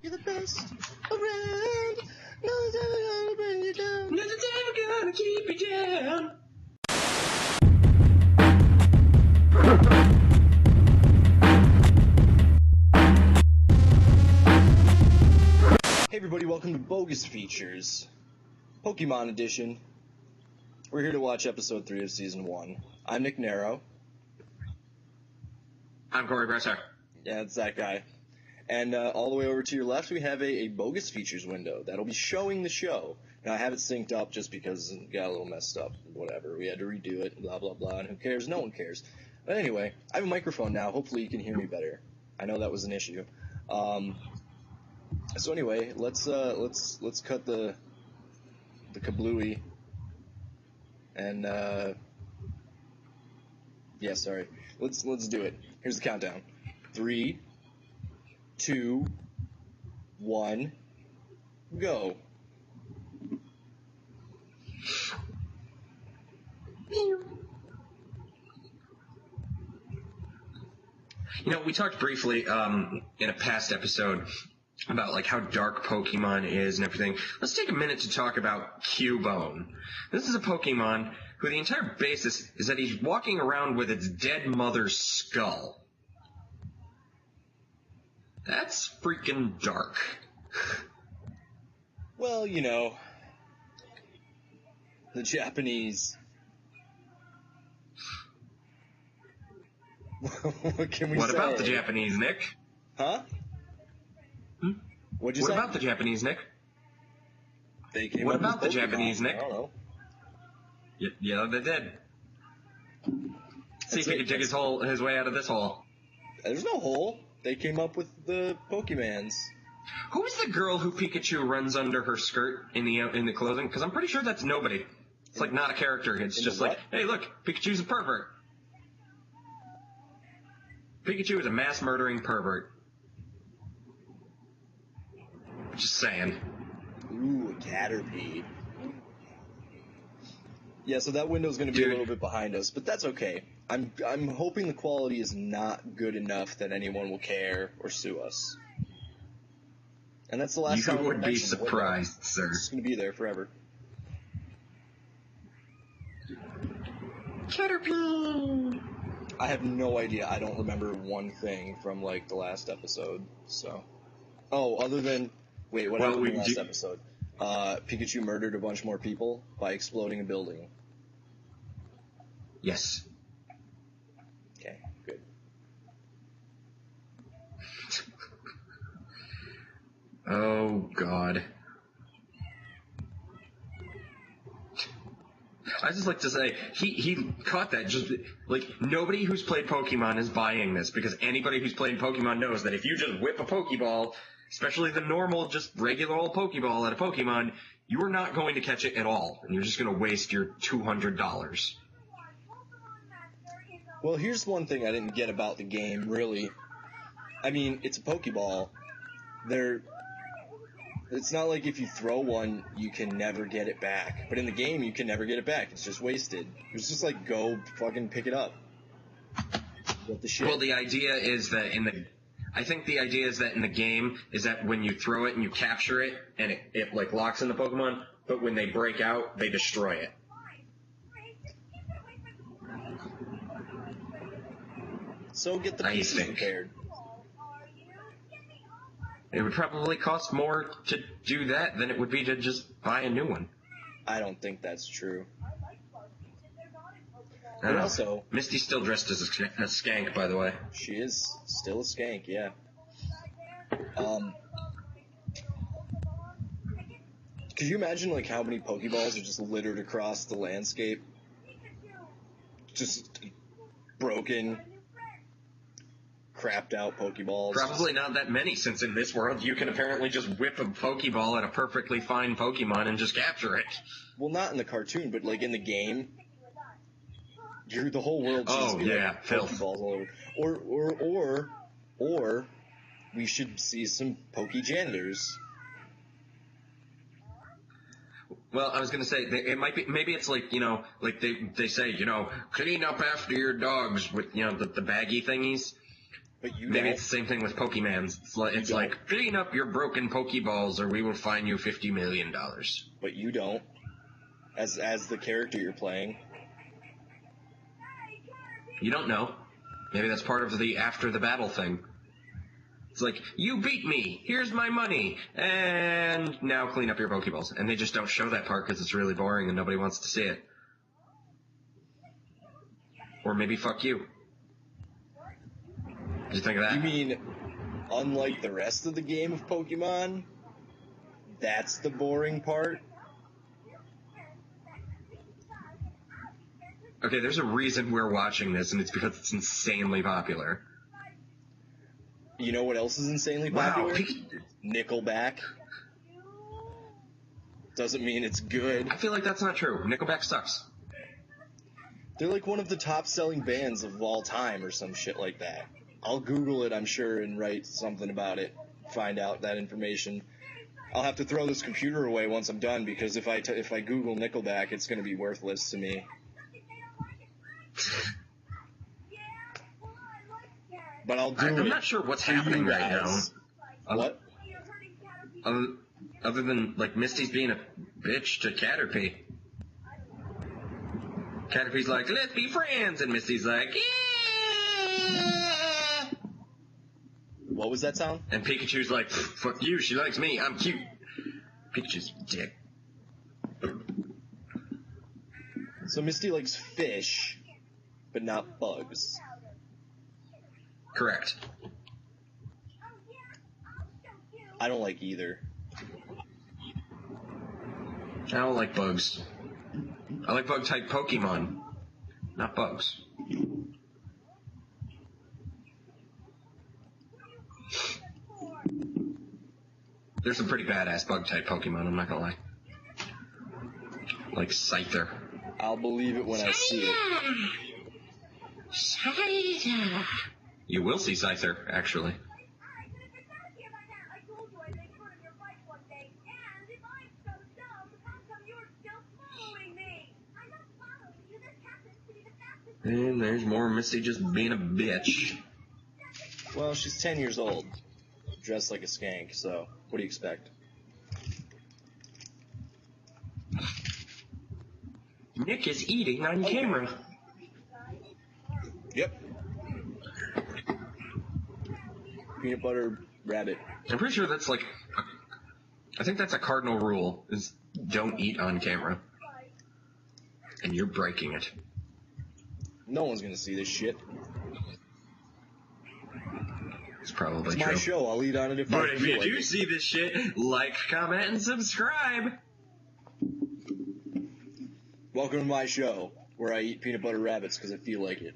You're the best around. Nothing's ever gonna bring you down. Nothing's ever gonna keep you down. Hey everybody, welcome to Bogus Features, Pokemon Edition. We're here to watch episode 3 of season 1. I'm Nick Narrow. I'm Corey Bresser. Yeah, it's that guy. And all the way over to your left, we have a Bogus Features window that'll be showing the show. Now, I have it synced up just because it got a little messed up. Whatever, we had to redo it, blah, blah, blah, and who cares? No one cares. But anyway, I have a microphone now. Hopefully you can hear me better. I know that was an issue. So anyway, let's cut the kablooey. And, yeah, sorry. Let's do it. Here's the countdown. 3, 2, 1, go. You know, we talked briefly in a past episode about like how dark Pokemon is and everything. Let's take a minute to talk about Cubone. This is a Pokemon who the entire basis is that he's walking around with its dead mother's skull. That's freaking dark. Well, you know, the Japanese. What can we say? What about the Japanese, Nick? Huh? What'd you say? What about the Japanese, Nick? They came What up about with the Pokemon. Japanese, Nick? I don't know. Yeah, they did. See if he can dig his way out of this hole. There's no hole. They came up with the Pokemans. Who is the girl who Pikachu runs under her skirt in the clothing? Because I'm pretty sure that's nobody. It's like not a character. It's just like, hey, look, Pikachu's a pervert. Pikachu is a mass murdering pervert. Just saying. Ooh, a Caterpie. Yeah, so that window's going to be a little bit behind us, but that's okay. I'm hoping the quality is not good enough that anyone will care or sue us. And that's the last time you would be surprised, sir. It's going to be there forever. Caterpie! I have no idea. I don't remember one thing from, like, the last episode, so... Oh, other than... Wait, what happened in the last episode? Pikachu murdered a bunch more people by exploding a building. Yes. Okay, good. Oh, God. I just like to say, he caught that. Just like, nobody who's played Pokemon is buying this, because anybody who's played Pokemon knows that if you just whip a Pokeball, especially the normal, just regular old Pokeball at a Pokemon, you are not going to catch it at all, and you're just going to waste your $200. Well, here's one thing I didn't get about the game, really. I mean, it's a Pokeball. It's not like if you throw one, you can never get it back. But in the game, you can never get it back. It's just wasted. It's just like, go fucking pick it up. What the shit? Well, the idea is that in the game is that when you throw it and you capture it, and it like locks in the Pokemon, but when they break out, they destroy it. So get the pieces repaired. It would probably cost more to do that than it would be to just buy a new one. I don't think that's true. But also, Misty's still dressed as a skank, by the way. She is still a skank, yeah. Could you imagine, like, how many Pokeballs are just littered across the landscape? Just broken, crapped out Pokeballs. Probably not that many, since in this world you can apparently just whip a Pokeball at a perfectly fine Pokemon and just capture it. Well, not in the cartoon, but like in the game, the whole world seems to be like Pokeballs all over. Or we should see some Poke janitors. Well, I was going to say, it might be, maybe it's like, like they say, clean up after your dogs with, the baggy thingies. But you Maybe don't. it's the same thing with Pokemans. It's like, clean up your broken Pokeballs or we will fine you $50 million. But you don't. As the character you're playing. You don't know. Maybe that's part of the after the battle thing. It's like, you beat me, here's my money, and now clean up your Pokeballs. And they just don't show that part because it's really boring and nobody wants to see it. Or maybe fuck you. Did you think of that? You mean, unlike the rest of the game of Pokemon, that's the boring part? Okay, there's a reason we're watching this, and it's because it's insanely popular. You know what else is insanely Wow. popular? Nickelback. Doesn't mean it's good. I feel like that's not true. Nickelback sucks. They're like one of the top-selling bands of all time or some shit like that. I'll Google it, I'm sure, and write something about it, find out that information. I'll have to throw this computer away once I'm done, because if I Google Nickelback, it's going to be worthless to me. But I'll do it. I'm not sure what's happening right now. What? Other than, like, Misty's being a bitch to Caterpie. Caterpie's like, let's be friends, and Misty's like, yeah! What was that sound? And Pikachu's like, fuck you, she likes me, I'm cute. Pikachu's a dick. So Misty likes fish, but not bugs. Correct. I don't like either. I don't like bugs. I like bug-type Pokemon, not bugs. There's some pretty badass bug-type Pokemon, I'm not gonna lie. Like Scyther. I'll believe it when I see it. Scyther. You will see Scyther, actually. And there's more Misty just being a bitch. Well, she's 10 years old, dressed like a skank, so what do you expect? Nick is eating on camera. Yep. Peanut butter rabbit. I'm pretty sure that's like, I think that's a cardinal rule, is don't eat on camera. And you're breaking it. No one's gonna see this shit. It's probably It's true. my show, I'll eat on it if I But if feel you like do it. see this shit, like, comment, and subscribe. Welcome to my show, where I eat peanut butter rabbits because I feel like it.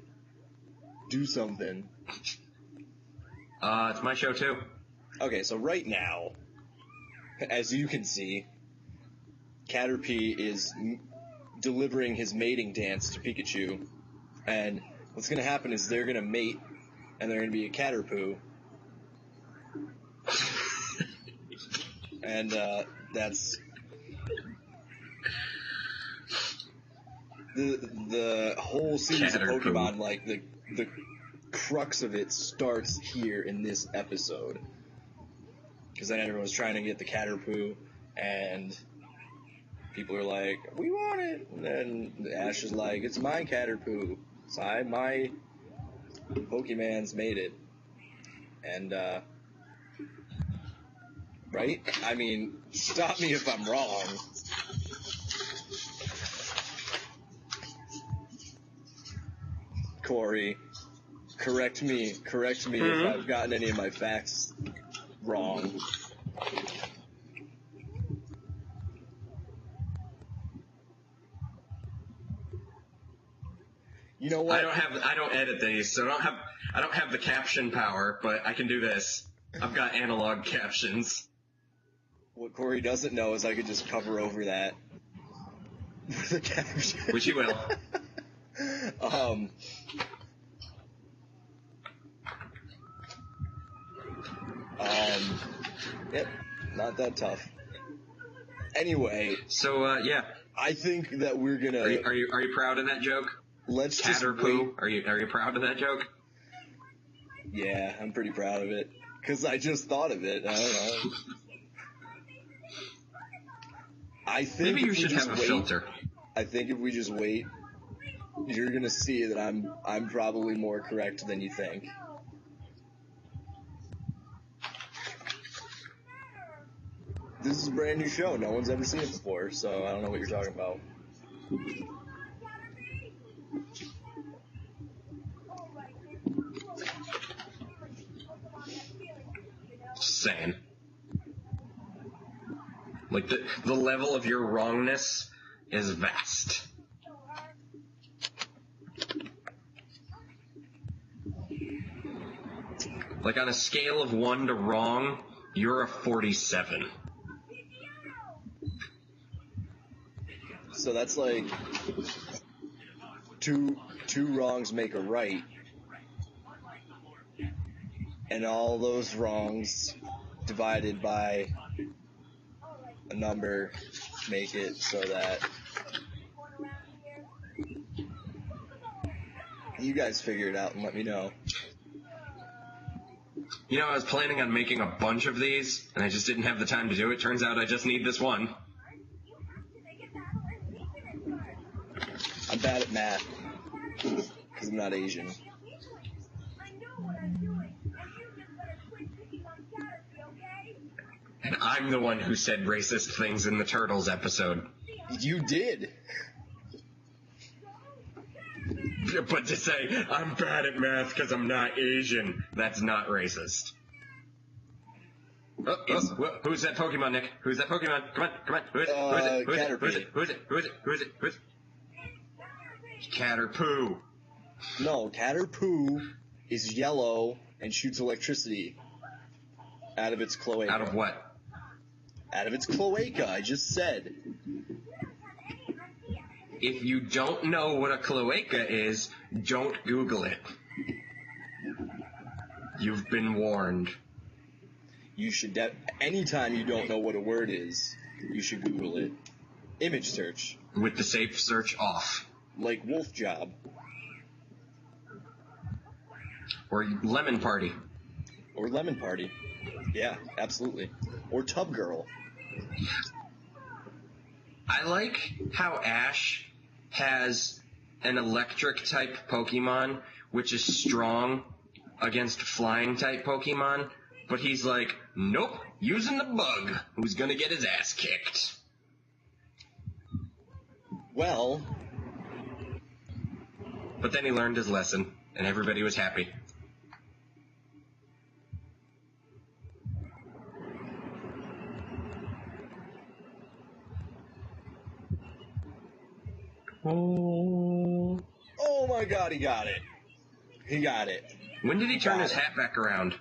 Do something. It's my show too. Okay, so right now, as you can see, Caterpie is delivering his mating dance to Pikachu, and what's going to happen is they're going to mate, and they're going to be a Caterpoo. And that's the whole series of Caterpoo. Pokemon. Like the crux of it starts here in this episode, because then everyone's trying to get the Caterpoo, and people are like, "We want it," and then Ash is like, "It's my Caterpoo. It's my Pokemon's made it," and right? I mean, stop me if I'm wrong. Corey, correct me if I've gotten any of my facts wrong. You know what? I don't edit these, so I don't have the caption power, but I can do this. I've got analog captions. What Corey doesn't know is I could just cover over that with a caption. Which you will. Yep, not that tough. Anyway, So, yeah. I think that we're gonna. Are you proud of that joke? Let's just Caterpoo? wait. Are you proud of that joke? Yeah, I'm pretty proud of it. Because I just thought of it. I don't know. I think Maybe you should have a filter. I think if we just wait, you're gonna see that I'm probably more correct than you think. This is a brand new show. No one's ever seen it before, so I don't know what you're talking about. Just saying. Like, the level of your wrongness is vast. Like, on a scale of 1 to wrong, you're a 47. So that's like two wrongs make a right, and all those wrongs divided by a number make it so that you guys figure it out and let me know. You know, I was planning on making a bunch of these, and I just didn't have the time to do it. Turns out I just need this one. I'm bad at math because I'm not Asian. And I'm the one who said racist things in the Turtles episode. You did. But to say, I'm bad at math because I'm not Asian, that's not racist. Who's that Pokemon, Nick? Who's that Pokemon? Come on. Who is it? Caterpie. No, Caterpie is yellow and shoots electricity out of its cloaca. Out of what? Out of its cloaca, I just said. If you don't know what a cloaca is, don't Google it. You've been warned. You should, anytime you don't know what a word is, you should Google it. Image search. With the safe search off. Like Wolf Job. Or Lemon Party. Or Lemon Party. Yeah, absolutely. Or Tub Girl. I like how Ash has an electric type Pokemon, which is strong against flying type Pokemon, but he's like, nope, using the bug, who's gonna get his ass kicked. Well. But then he learned his lesson, and everybody was happy. Oh my god, he got it. He got it. When did he turn his hat back around?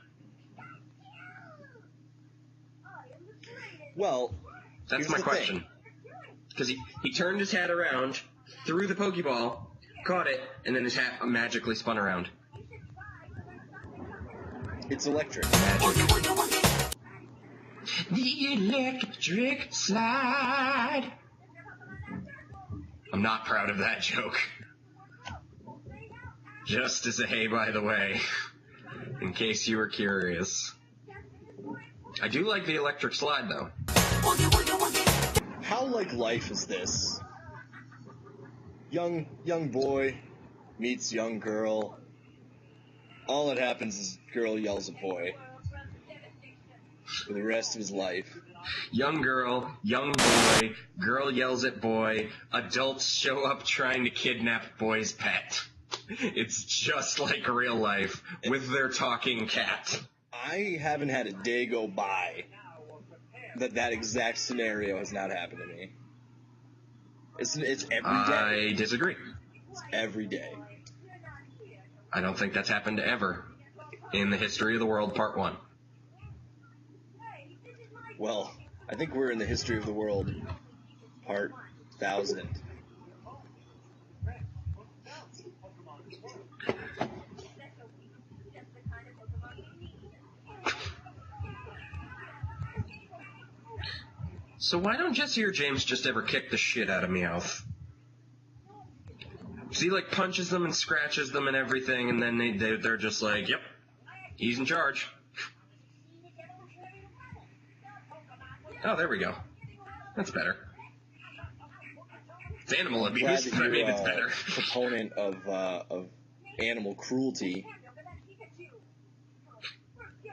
Well, that's my question. Because he turned his hat around, threw the Pokeball, caught it, and then his hat magically spun around. It's electric. Magic. The electric slide. I'm not proud of that joke. Just as a hey, by the way, in case you were curious. I do like the electric slide, though. How like life is this? Young boy meets young girl. All that happens is girl yells at boy for the rest of his life. Young girl, young boy, girl yells at boy, adults show up trying to kidnap boy's pet. It's just like real life with their talking cat. I haven't had a day go by that exact scenario has not happened to me. It's every day. I disagree. It's every day. I don't think that's happened ever in the history of the world, part 1. Well, I think we're in the history of the world, part 1000. So why don't Jesse or James just ever kick the shit out of Meowth? So he, like, punches them and scratches them and everything, and then they're just like, yep, He's in charge. Oh, there we go. That's better. It's animal abuse, but I mean, it's better. Proponent of animal cruelty.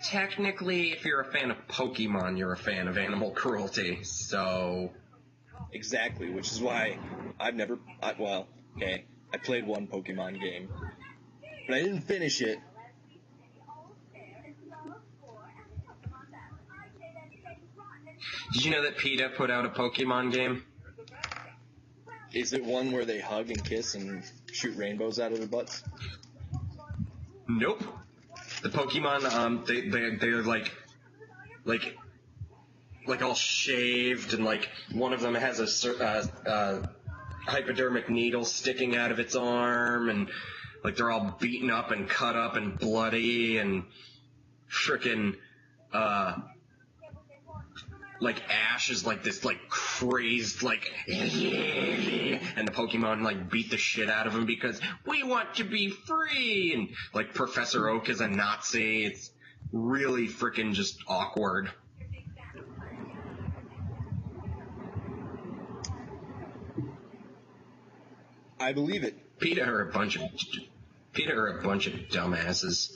Technically, if you're a fan of Pokemon, you're a fan of animal cruelty, so... Exactly, which is why I played one Pokemon game, but I didn't finish it. Did you know that PETA put out a Pokemon game? Is it one where they hug and kiss and shoot rainbows out of their butts? Nope. The Pokemon, they're like all shaved, and like one of them has a hypodermic needle sticking out of its arm, and like they're all beaten up and cut up and bloody and frickin' like Ash is like this like crazed like and the Pokemon like beat the shit out of him because we want to be free, and like Professor Oak is a Nazi. It's really frickin' just awkward. I believe it. PETA are a bunch of dumbasses.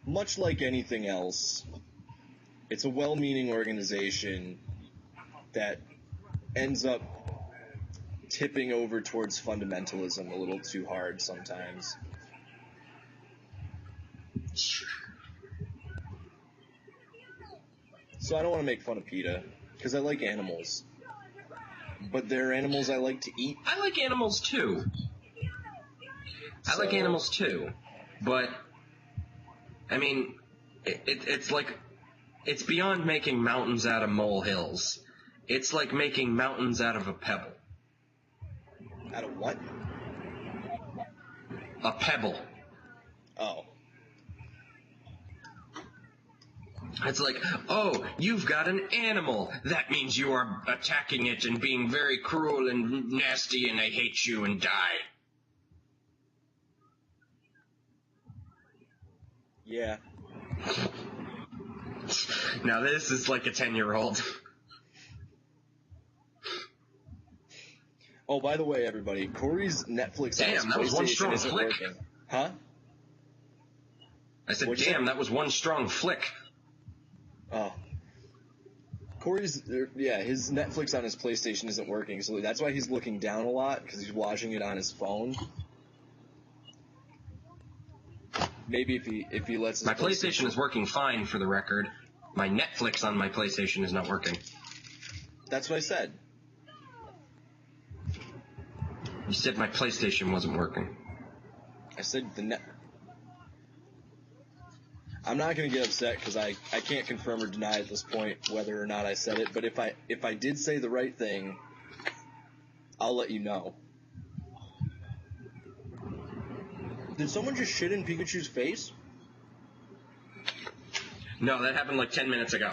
Much like anything else, it's a well-meaning organization that ends up tipping over towards fundamentalism a little too hard sometimes. So I don't want to make fun of PETA, because I like animals. But there are animals I like to eat. I like animals too. Like animals too. But, I mean, it's like, it's beyond making mountains out of molehills. It's like making mountains out of a pebble. Out of what? A pebble. Oh. It's like, oh, you've got an animal. That means you are attacking it and being very cruel and nasty, and I hate you and die. Yeah. Now this is like a 10-year-old. Oh, by the way, everybody, Corey's Netflix on his Damn, that was one PlayStation strong isn't flick. working. Huh? I said, What'd you damn, say? that was one strong flick. Oh. Corey's, his Netflix on his PlayStation isn't working, so that's why he's looking down a lot, because he's watching it on his phone. Maybe if he lets his My PlayStation is working fine, for the record. My Netflix on my PlayStation is not working. That's what I said. You said my PlayStation wasn't working. I said I'm not going to get upset because I can't confirm or deny at this point whether or not I said it, but if I did say the right thing, I'll let you know. Did someone just shit in Pikachu's face? No, that happened like 10 minutes ago.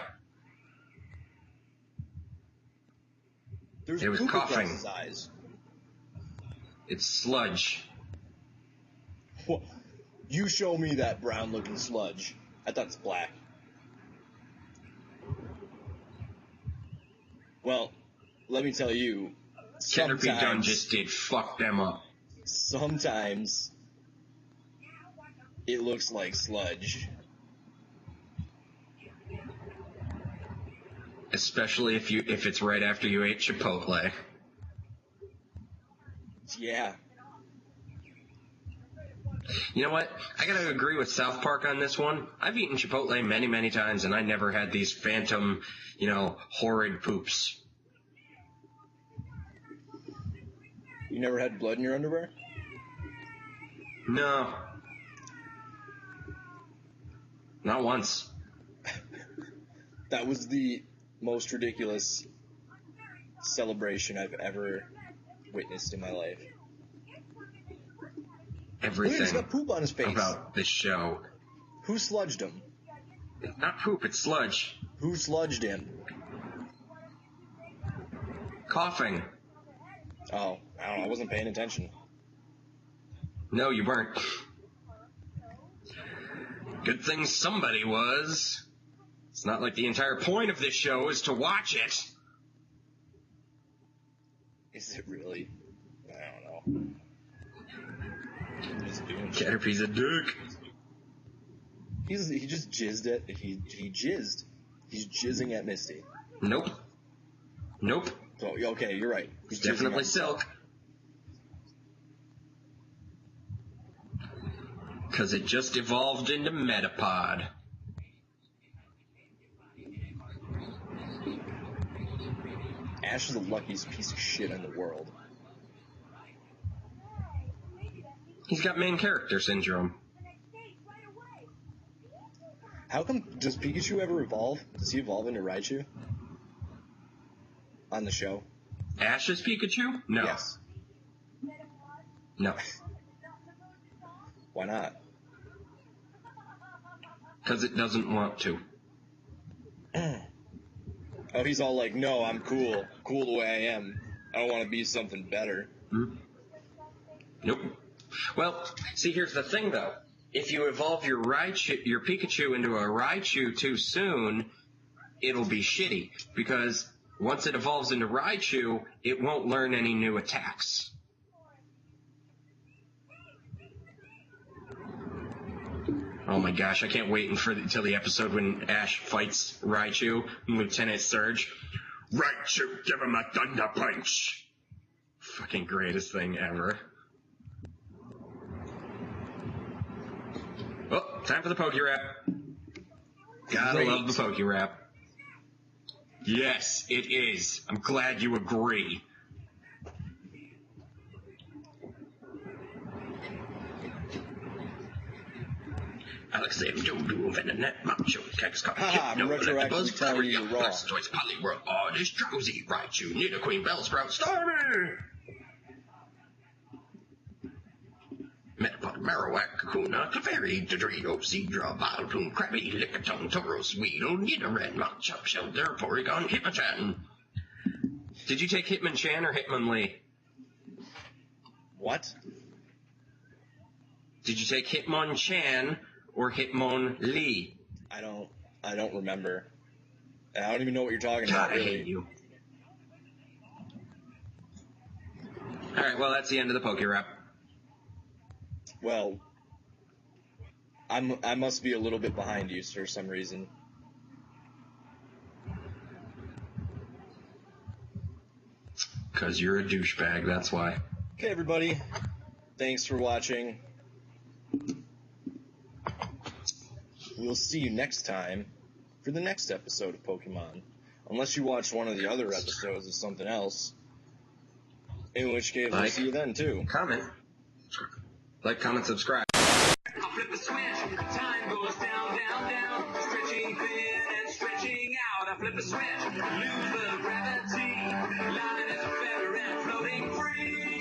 There's It was poop coughing. across his eyes. It's sludge. What? You show me that brown-looking sludge. I thought it's black. Well, let me tell you, Caterpie Dunn just did fuck them up. sometimes it looks like sludge. Especially if it's right after you ate Chipotle. Yeah. You know what? I gotta agree with South Park on this one. I've eaten Chipotle many, many times, and I never had these phantom, horrid poops. You never had blood in your underwear? No. Not once. That was the most ridiculous celebration I've ever witnessed in my life. Look, he's Everything got poop on his face. about this show. Who sludged him? It's not poop, it's sludge. Who sludged him? Coughing. Oh, I don't know. I wasn't paying attention. No, you weren't. Good thing somebody was. It's not like the entire point of this show is to watch it. Is it really? I don't know. Just doing shit. Caterpie's a dick. He just jizzed at he jizzed. He's jizzing at Misty. Nope. So okay, you're right. He's jizzing Definitely at Silk. Because it just evolved into Metapod. Ash is the luckiest piece of shit in the world. He's got main character syndrome. How come, does Pikachu ever evolve? Does he evolve into Raichu? On the show? Ash's Pikachu? No. Yes. No. Why not? Because it doesn't want to. Oh, he's all like, no, I'm cool. Cool the way I am. I don't want to be something better. Nope. Well, see, here's the thing, though. If you evolve your Pikachu into a Raichu too soon, it'll be shitty. Because once it evolves into Raichu, it won't learn any new attacks. Oh my gosh, I can't wait until the episode when Ash fights Raichu and Lieutenant Surge. Raichu, give him a thunder punch! Fucking greatest thing ever. Oh, time for the Poke Rap. Gotta love the Poke Rap. Yes, it is. I'm glad you agree. Alexander Doodoo, Venenet, Macho, Cactus Coffee, I'm retroactively telling you wrong. Blastoise, Poliwhirl, Oddish, Drowsy, Raichu, Nidoqueen, Bellsprout, Starmie! Metapod, Marowak, Kakuna, Clefairy, Dodrio, Seadra, Vileplume, Krabby, Lickitung, Tauros, Weedle, Nidoran, Machop, Shelter, Porygon, Hitmonchan. Did you take Hitmonchan or Hitmonlee? What? Did you take Hitmonchan or Hitmonlee? I don't remember. I don't even know what you're talking God, about, I really. hate you. Alright, well, that's the end of the Poke Rap. Well, I must be a little bit behind you for some reason. Because you're a douchebag, that's why. Okay, everybody. Thanks for watching. We'll see you next time for the next episode of Pokemon. Unless you watch one of the other episodes of something else. In which case, we'll see you then, too. Comment. Like, comment, subscribe. I'll flip the switch, time goes down, down, down, stretching thin and stretching out. I flip the switch, lose the gravity, line as a feather and floating free.